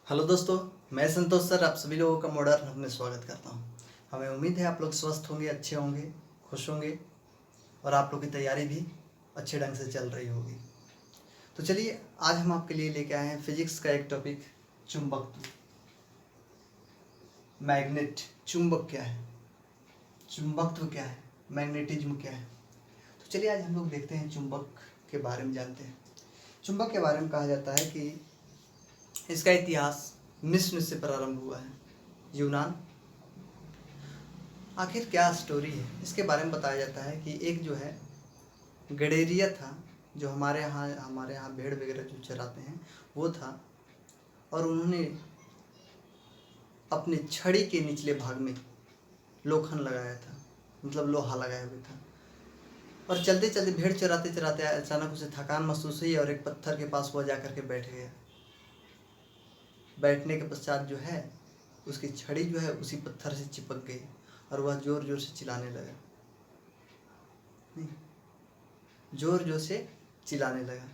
Hello दोस्तों, मैं संतोष sir आप सभी लोगों का मॉडर्न हब में स्वागत करता हूं। हमें उम्मीद है आप लोग स्वस्थ होंगे, अच्छे होंगे, खुश होंगे और आप लोग की तैयारी भी अच्छे ढंग से चल रही होगी। तो चलिए, आज हम आपके लिए लेके आए हैं फिजिक्स का एक टॉपिक, चुंबकत्व। मैग्नेट, चुंबक क्या है, चुंबकत्व क्या है, मैग्नेटिज्म क्या है। तो चलिए आज हम लोग देखते हैं, चुंबक के बारे में जानते हैं। चुंबक के बारे में कहा जाता है कि इसका इतिहास मिस्र से प्रारंभ हुआ है, यूनान। आखिर क्या स्टोरी है इसके बारे में बताया जाता है कि एक जो है गडेरिया था, जो हमारे यहाँ भेड़ वगैरह जो चराते हैं वो था, और उन्होंने अपने छड़ी के निचले भाग में लोखंड लगाया था, मतलब लोहा लगाया हुआ था। और चलते चलते भेड़ चराते चराते अचानक उसे थकान महसूस हुई और एक पत्थर के पास वो जा करके बैठ गया। बैठने के पश्चात जो है उसकी छड़ी जो है उसी पत्थर से चिपक गई और वह जोर जोर से चिल्लाने लगा, जोर जोर से चिल्लाने लगा।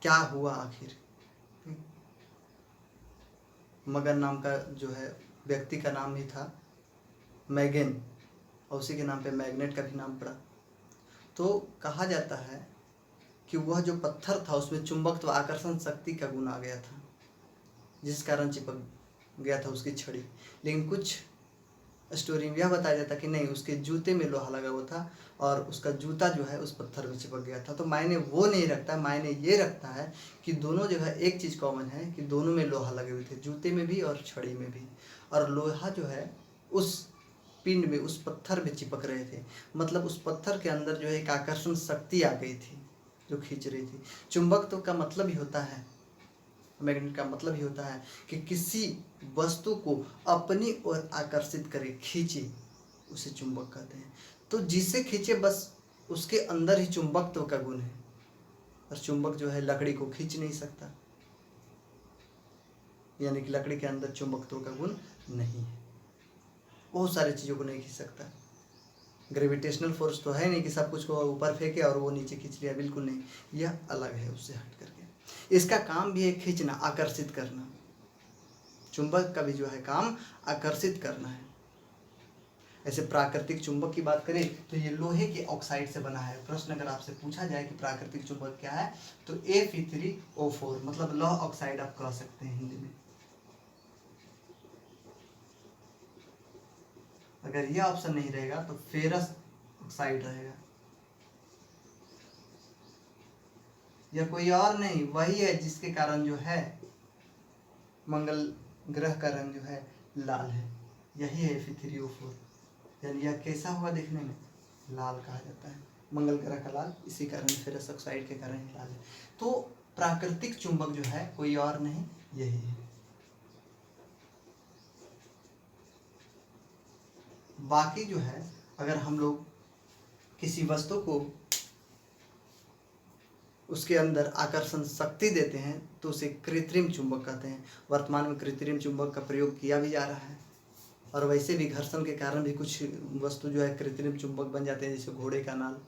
क्या हुआ आखिर? मगन नाम का जो है व्यक्ति का नाम ही था मैगन, और उसी के नाम पे मैग्नेट का भी नाम पड़ा। तो कहा जाता है कि वह जो पत्थर था उसमें चुंबकत्व आकर्षण शक्ति का गुण आ गया था, जिस कारण चिपक गया था उसकी छड़ी। लेकिन कुछ स्टोरी में यह बताया जाता कि नहीं, उसके जूते में लोहा लगा हुआ था और उसका जूता जो है उस पत्थर में चिपक गया था। तो मायने वो नहीं रखता, मायने ये रखता है कि दोनों जगह एक चीज़ कॉमन है कि दोनों में लोहा लगे हुए थे, जूते में भी और छड़ी में भी। और लोहा जो है उस पिंड में, उस पत्थर में चिपक रहे थे, मतलब उस पत्थर के अंदर जो है एक आकर्षण शक्ति आ गई थी जो खींच रही थी। चुंबकत्व का मतलब ही होता है, मैग्नेट का मतलब ही होता है कि किसी वस्तु को अपनी ओर आकर्षित करे, खींचे, उसे चुंबक कहते हैं। तो जिसे खींचे बस उसके अंदर ही चुंबकत्व का गुण है, और चुंबक जो है लकड़ी को खींच नहीं सकता, यानी कि लकड़ी के अंदर चुंबकत्व का गुण नहीं है, बहुत सारी चीज़ों को नहीं खींच सकता। ग्रेविटेशनल फोर्स तो है नहीं कि सब कुछ को ऊपर फेंके और वो नीचे खींच लिया, बिल्कुल नहीं, यह अलग है उससे हट करके। इसका काम भी है खींचना, आकर्षित करना। चुंबक का भी जो है काम आकर्षित करना है। ऐसे प्राकृतिक चुंबक की बात करें तो ये लोहे के ऑक्साइड से बना है। प्रश्न अगर आपसे पूछा जाए कि प्राकृतिक चुंबक क्या है तो Fe3O4, मतलब लौह ऑक्साइड आप कह सकते हैं हिंदी में। अगर यह ऑप्शन नहीं रहेगा तो फेरस ऑक्साइड रहेगा। यह कोई और नहीं, वही है जिसके कारण जो है मंगल ग्रह का रंग जो है लाल है, यही है Fe3O4। यानी यह कैसा हुआ देखने में? लाल कहा जाता है, मंगल ग्रह का लाल, इसी कारण फेरस ऑक्साइड के कारण लाल है। तो प्राकृतिक चुंबक जो है कोई और नहीं, यही है। बाकी जो है अगर हम लोग किसी वस्तु को उसके अंदर आकर्षण शक्ति देते हैं तो उसे कृत्रिम चुंबक कहते हैं। वर्तमान में कृत्रिम चुंबक का प्रयोग किया भी जा रहा है, और वैसे भी घर्षण के कारण भी कुछ वस्तु जो है कृत्रिम चुंबक बन जाते हैं, जैसे घोड़े का नाल।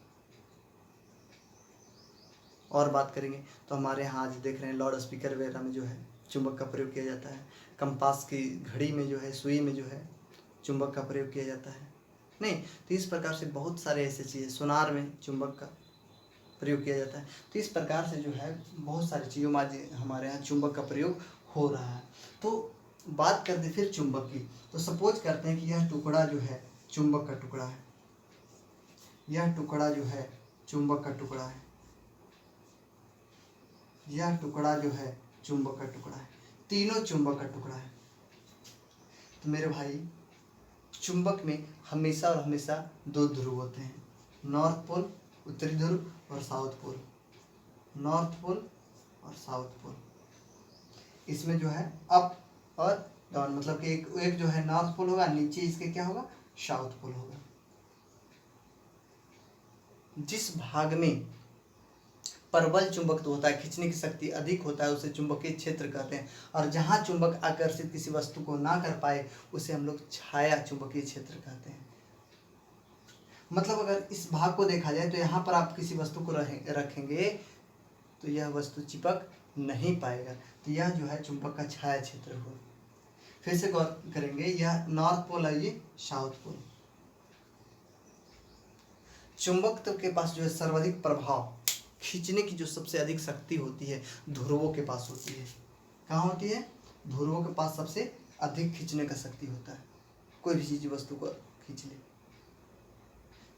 और बात करेंगे तो हमारे यहाँ आज देख रहे हैं लाउड स्पीकर वगैरह में जो है चुंबक का प्रयोग किया जाता है। कंपास की घड़ी में जो है, सुई में जो है चुंबक का प्रयोग किया जाता है। नहीं तो इस प्रकार से बहुत सारे ऐसे चीज़ें, सोनार में चुंबक का प्रयोग किया जाता है। तो इस प्रकार से जो है बहुत सारी चीज़ों में आज हमारे यहाँ चुंबक का प्रयोग हो रहा है। तो बात करते फिर चुंबक की, तो सपोज करते हैं कि यह टुकड़ा जो है चुंबक का टुकड़ा है, यह टुकड़ा जो है चुंबक का टुकड़ा है, यह टुकड़ा जो है चुंबक का टुकड़ा है, तीनों चुंबक का टुकड़ा है। तो मेरे भाई, चुंबक में हमेशा और हमेशा दो ध्रुव होते हैं, नॉर्थ पोल, उत्तरी ध्रुव, और साउथ पोल, नॉर्थ पोल और साउथ पोल। इसमें जो है अप और डाउन, मतलब कि एक जो है नॉर्थ पोल होगा, नीचे इसके क्या होगा, साउथ पोल होगा। जिस भाग में प्रबल चुंबकत्व होता है, खींचने की शक्ति अधिक होता है, उसे चुंबकीय क्षेत्र कहते हैं। और जहाँ चुंबक आकर्षित किसी वस्तु को ना कर पाए उसे हम लोग छाया चुंबकीय क्षेत्र कहते हैं। मतलब अगर इस भाग को देखा जाए तो यहाँ पर आप किसी वस्तु को रखेंगे तो यह वस्तु चिपक नहीं पाएगा। तो यह जो है चुंबक का छाया क्षेत्र हुआ। फिर से गौर करेंगे, यह नॉर्थ पोल है, ये साउथ पोल। चुंबक तो के पास जो है सर्वाधिक प्रभाव, खींचने की जो सबसे अधिक शक्ति होती है ध्रुवों के पास होती है। कहाँ होती है? ध्रुवों के पास सबसे अधिक खींचने का शक्ति होता है। कोई भी चीज वस्तु को खींच ले,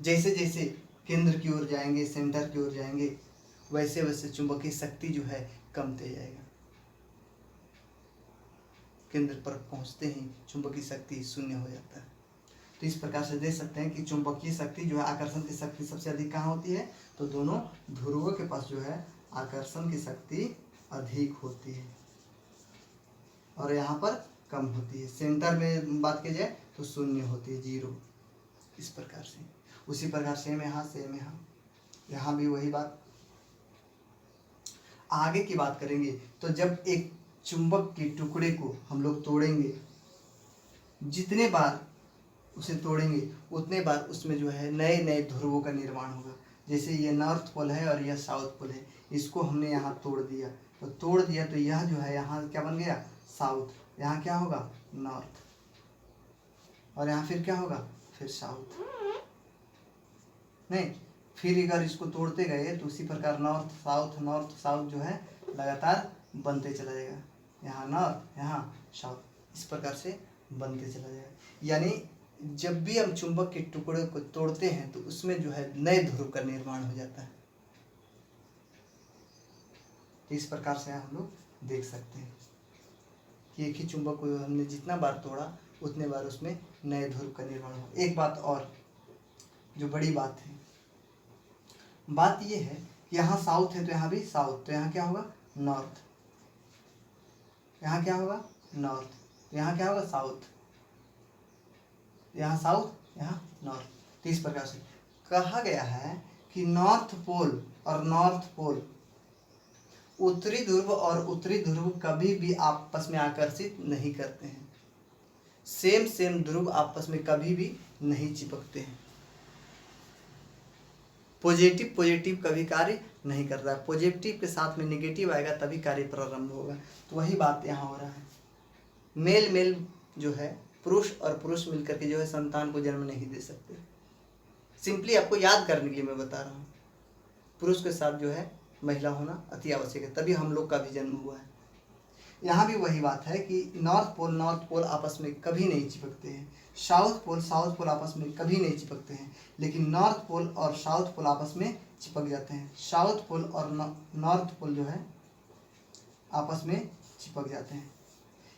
जैसे जैसे केंद्र की ओर जाएंगे, सेंटर की ओर जाएंगे, वैसे वैसे चुंबकीय शक्ति जो है कमते जाएगा। केंद्र पर पहुंचते ही चुंबकीय शक्ति शून्य हो जाता है। तो इस प्रकार से देख सकते हैं कि चुंबकीय शक्ति जो है, आकर्षण की शक्ति सबसे अधिक कहाँ होती है? तो दोनों ध्रुवों के पास जो है आकर्षण की शक्ति अधिक होती है और यहाँ पर कम होती है। सेंटर में बात की जाए तो शून्य होती है, 0। इस प्रकार से उसी प्रकार सेम यहाँ, सेम यहाँ भी वही बात। आगे की बात करेंगे तो जब एक चुंबक के टुकड़े को हम लोग तोड़ेंगे, जितने बार उसे तोड़ेंगे उतने बार उसमें जो है नए नए ध्रुवों का निर्माण होगा। जैसे ये नॉर्थ पोल है और यह साउथ पोल है, इसको हमने यहाँ तोड़ दिया, तो तोड़ दिया तो यह जो है यहाँ क्या बन गया? साउथ। यहाँ क्या होगा? नॉर्थ। और यहाँ फिर क्या होगा? फिर साउथ। नहीं, फिर अगर इसको तोड़ते गए तो उसी प्रकार नॉर्थ साउथ जो है लगातार बनते चला जाएगा। यहाँ नॉर्थ, यहाँ साउथ, इस प्रकार से बनते चला जाएगा। यानी जब भी हम चुंबक के टुकड़े को तोड़ते हैं तो उसमें जो है नए ध्रुव का निर्माण हो जाता है। इस प्रकार से हम लोग देख सकते हैं कि एक ही चुंबक को हमने जितना बार तोड़ा उतने बार उसमें नए ध्रुव का निर्माण हुआ। एक बात और जो बड़ी बात है, बात यह है कि यहाँ साउथ है तो यहाँ भी साउथ, तो यहाँ क्या होगा? नॉर्थ। यहाँ क्या होगा? नॉर्थ। तो यहाँ क्या होगा? साउथ। यहाँ साउथ, यहाँ नॉर्थ। तो इस प्रकार से कहा गया है कि नॉर्थ पोल और नॉर्थ पोल, उत्तरी ध्रुव और उत्तरी ध्रुव कभी भी आपस में आकर्षित नहीं करते हैं। सेम ध्रुव आपस में कभी भी नहीं चिपकते हैं। पॉजिटिव कभी कार्य नहीं करता है। पॉजिटिव के साथ में नेगेटिव आएगा तभी कार्य प्रारंभ होगा। तो वही बात यहाँ हो रहा है। मेल जो है, पुरुष और पुरुष मिलकर के जो है संतान को जन्म नहीं दे सकते। सिंपली आपको याद करने के लिए मैं बता रहा हूँ। पुरुष के साथ जो है महिला होना अति आवश्यक है, तभी हम लोग का भी जन्म हुआ है। यहाँ भी वही बात है कि नॉर्थ पोल आपस में कभी नहीं चिपकते हैं। साउथ पोल आपस में कभी नहीं चिपकते हैं, लेकिन नॉर्थ पोल और साउथ पोल आपस में चिपक जाते हैं। साउथ पोल और नॉर्थ पोल जो है आपस में चिपक जाते हैं।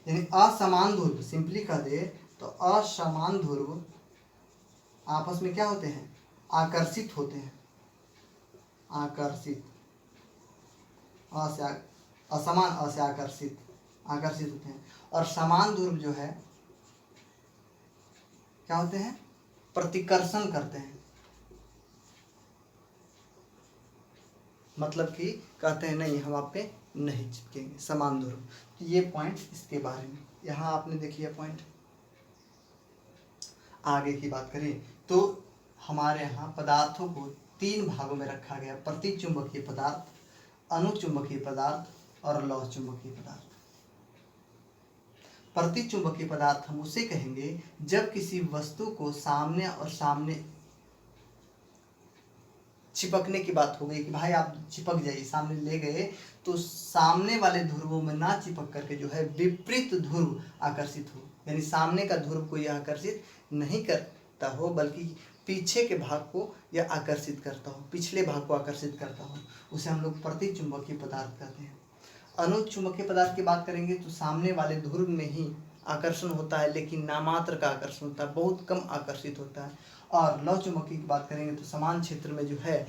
यानी असमान ध्रुव, सिंपली कह दे तो असमान ध्रुव आपस में क्या होते हैं? आकर्षित होते हैं। आकर्षित, असमान अ से आकर्षित होते हैं। और समान ध्रुव जो है क्या होते हैं? प्रतिकर्षण करते हैं। मतलब कि कहते हैं नहीं, हम आप पे नहीं चिपकेंगे, समान ध्रुव। तो ये पॉइंट इसके बारे में, यहाँ आपने देखिए पॉइंट। आगे की बात करें तो हमारे यहाँ पदार्थों को 3 भागों में रखा गया: प्रतिचुंबकीय पदार्थ, अनुचुंबकीय पदार्थ और लौह चुंबकीय पदार्थ। प्रतिचुंबकीय पदार्थ हम उसे कहेंगे जब किसी वस्तु को सामने और सामने चिपकने की बात हो गई कि भाई आप चिपक जाइए, सामने ले गए तो सामने वाले ध्रुवों में ना चिपक करके जो है विपरीत ध्रुव आकर्षित हो। यानी सामने का ध्रुव को यह आकर्षित नहीं करता हो, बल्कि पीछे के भाग को यह आकर्षित करता हो, पिछले भाग को आकर्षित करता हो, उसे हम लोग प्रतिचुंबकीय पदार्थ कहते हैं। अनुचुंबकीय पदार्थ की बात करेंगे तो सामने वाले ध्रुव में ही आकर्षण होता है, लेकिन नामात्र का आकर्षण होता है, बहुत कम आकर्षित होता है। और लौह चुंबकीय की बात करेंगे तो समान क्षेत्र में जो है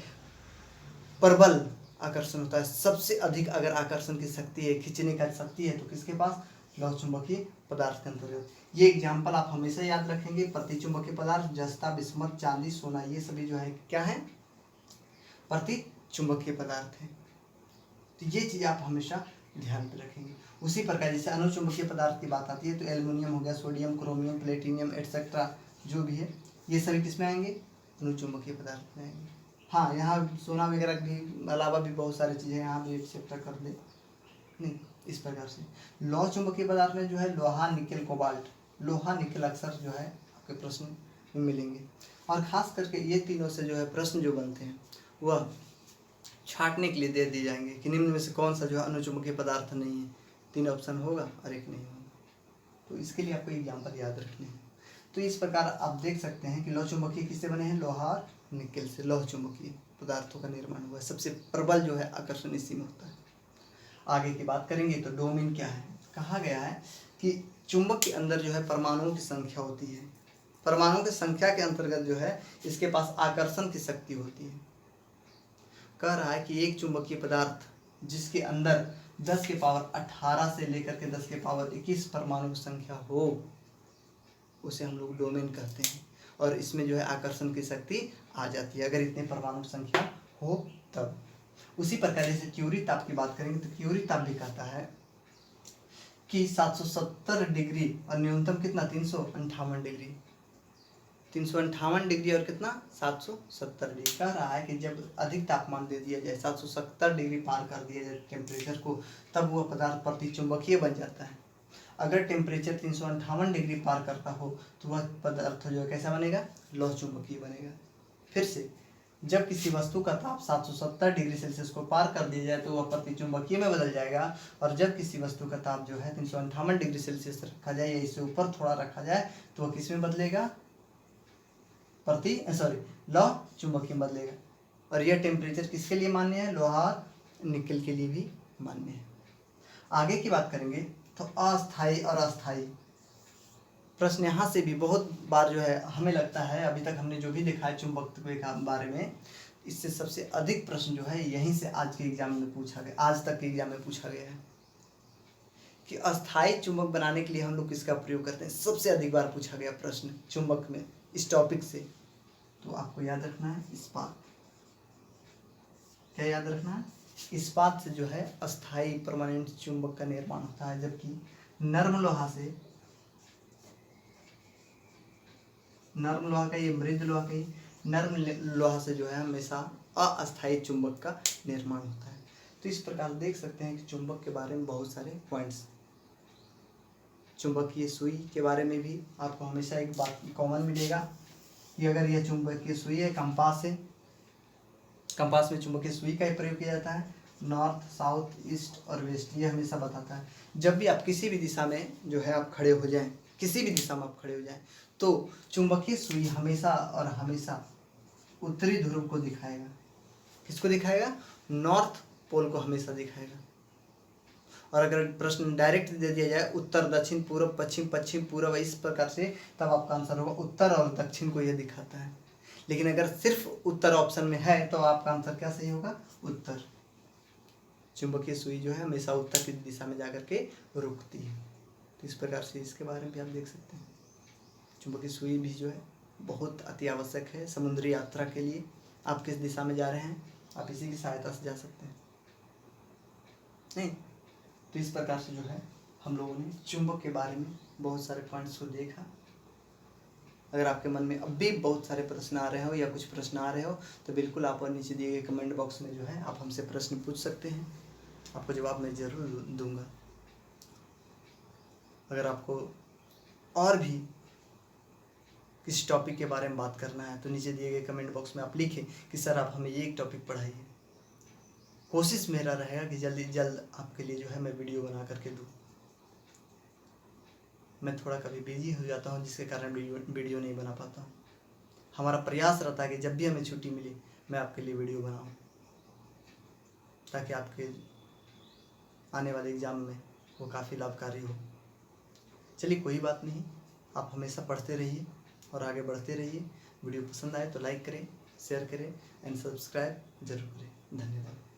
प्रबल आकर्षण होता है। सबसे अधिक अगर आकर्षण की शक्ति है, खींचने का शक्ति है, तो किसके पास? लौह चुंबकीय पदार्थ के अंतर्गत। ये एग्जाम्पल आप हमेशा याद रखेंगे। प्रतिचुंबकीय पदार्थ जस्ता, बिस्मथ, चांदी, सोना, ये सभी जो है क्या है? प्रतिचुंबकीय पदार्थ है। तो ये चीज़ आप हमेशा ध्यान में रखेंगे। उसी प्रकार जैसे अनुचुंबकीय पदार्थ की बात आती है तो एल्युमिनियम हो गया, सोडियम, क्रोमियम, प्लेटिनियम एटसेट्रा जो भी है, ये सभी किस में आएंगे? अनुचुंबकीय पदार्थ में आएंगे। हाँ, यहाँ सोना वगैरह भी अलावा भी बहुत सारी चीज़ें यहाँ भी एक्सेप्ट कर दे। नहीं, इस प्रकार से लौह चुंबकीय पदार्थ में जो है लोहा, निकेल, कोबाल्ट, लोहा निकेल अक्सर जो है आपके प्रश्न में मिलेंगे। और ख़ास करके ये तीनों से जो है प्रश्न जो बनते हैं वह छांटने के लिए दे दिए जाएंगे कि निम्न में से कौन सा जो है अनुचुंबकीय पदार्थ नहीं है। 3 ऑप्शन होगा और 1 नहीं होगा, तो इसके लिए आपको एग्जाम्पल याद रखने हैं। तो इस प्रकार आप देख सकते हैं कि लौह चुंबकीय किससे बने हैं, लोहा और निकेल से लौह चुंबकीय पदार्थों का निर्माण हुआ है। सबसे प्रबल जो है आकर्षण इसी में होता है। आगे की बात करेंगे तो डोमेन क्या है। कहा गया है कि चुंबक के अंदर जो है परमाणुओं की संख्या होती है। परमाणुओं की संख्या के अंतर्गत जो है इसके पास आकर्षण की शक्ति होती है। कह रहा है कि एक चुंबकीय पदार्थ जिसके अंदर 10 के पावर 18 से लेकर के 10 के पावर 21 परमाणु की संख्या हो उसे हम लोग डोमेन कहते हैं। और इसमें जो है आकर्षण की शक्ति आ जाती है अगर इतने परमाणु की संख्या हो तब। उसी प्रकार जैसे क्यूरी ताप की बात करेंगे तो क्यूरी ताप भी कहता है कि 770 डिग्री और न्यूनतम कितना 358 डिग्री, 358 डिग्री और कितना 770 डिग्री। कह रहा है कि जब अधिक तापमान दे दिया जाए 770 डिग्री पार कर दिया जाए टेम्परेचर को, तब वह पदार्थ प्रतिचुंबकीय बन जाता है। अगर टेम्परेचर 358 डिग्री पार करता हो तो वह पदार्थ जो है कैसा बनेगा, लौह चुंबकीय बनेगा। फिर से जब किसी वस्तु का ताप 770 डिग्री सेल्सियस को पार कर दिया जाए तो वह प्रतिचुंबकीय में बदल जाएगा। और जब किसी वस्तु का ताप जो है 358 डिग्री सेल्सियस रखा जाए या इससे ऊपर थोड़ा रखा जाए तो वह किस में बदलेगा, लौह चुंबकीय में बदलेगा। और यह टेम्परेचर किसके लिए मान्य है, लोहा और निकेल के लिए भी मान्य है। आगे की बात करेंगे तो अस्थायी और अस्थायी प्रश्न यहाँ से भी बहुत बार जो है हमें लगता है, अभी तक हमने जो भी देखा है चुंबकत्व के बारे में, इससे सबसे अधिक प्रश्न जो है यहीं से आज के एग्जाम में पूछा गया, आज तक के एग्जाम में पूछा गया है कि अस्थायी चुंबक बनाने के लिए हम लोग किसका प्रयोग करते हैं। सबसे अधिक बार पूछा गया प्रश्न चुंबक में इस टॉपिक से। तो आपको याद रखना है इस्पात। क्या याद रखना है, इस्पात से जो है अस्थायी परमानेंट चुंबक का निर्माण होता है, जबकि नर्म लोहा से, नर्म लोहा का ये मृद लोहा का ही, नर्म लोहा से जो है हमेशा अस्थायी चुंबक का निर्माण होता है। तो इस प्रकार देख सकते हैं कि चुंबक के बारे में बहुत सारे पॉइंट्स। चुंबकीय सुई के बारे में भी आपको हमेशा एक बात कॉमन मिलेगा कि अगर यह चुंबकीय सुई है, कंपास है, कंपास में चुंबकीय सुई का ही प्रयोग किया जाता है। नॉर्थ, साउथ, ईस्ट और वेस्ट ये हमेशा बताता है। जब भी आप किसी भी दिशा में जो है आप खड़े हो जाएं, किसी भी दिशा में आप खड़े हो जाएं तो चुंबकीय सुई हमेशा और हमेशा उत्तरी ध्रुव को दिखाएगा। किसको दिखाएगा, नॉर्थ पोल को हमेशा दिखाएगा। और अगर प्रश्न डायरेक्ट दे दिया जाए उत्तर, दक्षिण, पूर्व, पश्चिम, पश्चिम, पूर्व, इस प्रकार से, तब आपका आंसर होगा उत्तर और दक्षिण को यह दिखाता है। लेकिन अगर सिर्फ उत्तर ऑप्शन में है तो आपका आंसर क्या सही होगा, उत्तर। चुंबकीय सुई जो है हमेशा उत्तर की दिशा में जाकर के रुकती है। तो इस प्रकार से इसके बारे में भी आप देख सकते हैं। चुंबकीय सुई भी जो है बहुत अति आवश्यक है समुद्री यात्रा के लिए। आप किस दिशा में जा रहे हैं, आप इसी की सहायता से जा सकते हैं नहीं। तो इस प्रकार से जो है हम लोगों ने चुंबक के बारे में बहुत सारे पॉइंट्स को देखा। अगर आपके मन में अब भी बहुत सारे प्रश्न आ रहे हो या कुछ प्रश्न आ रहे हो तो बिल्कुल आप नीचे दिए गए कमेंट बॉक्स में जो है आप हमसे प्रश्न पूछ सकते हैं, आपको जवाब मैं ज़रूर दूंगा। अगर आपको और भी किसी टॉपिक के बारे में बात करना है तो नीचे दिए गए कमेंट बॉक्स में आप लिखें कि सर आप हमें ये एक टॉपिक पढ़ाइए। कोशिश मेरा रहेगा कि जल्दी जल्द आपके लिए जो है मैं वीडियो बना करके दूँ। मैं थोड़ा कभी बिजी हो जाता हूँ जिसके कारण वीडियो नहीं बना पाता हूँ। हमारा प्रयास रहता है कि जब भी हमें छुट्टी मिले मैं आपके लिए वीडियो बनाऊँ, ताकि आपके आने वाले एग्ज़ाम में वो काफ़ी लाभकारी हो। चलिए कोई बात नहीं, आप हमेशा पढ़ते रहिए और आगे बढ़ते रहिए। वीडियो पसंद आए तो लाइक करें, शेयर करें एंड सब्सक्राइब जरूर करें। धन्यवाद।